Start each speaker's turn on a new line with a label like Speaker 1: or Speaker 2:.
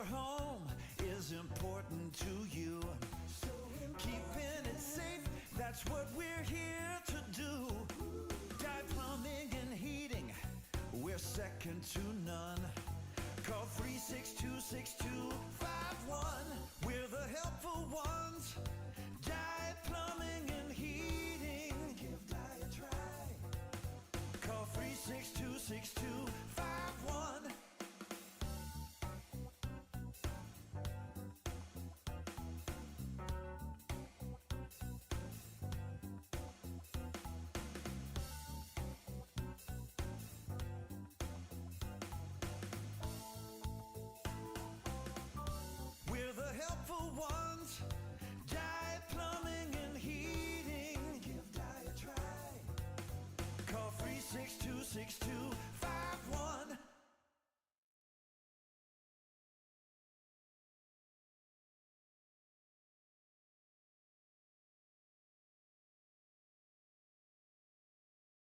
Speaker 1: your home is important to you. Keeping it safe, that's what we're here to do. Dye Plumbing and Heating, we're second to none. Call 362-6251. We're the helpful ones. Dye Plumbing and Heating. Give Dye a try. Call 362-6251. We're the helpful ones. Dye Plumbing and Heating. Give Dye a try. Call 362-6251.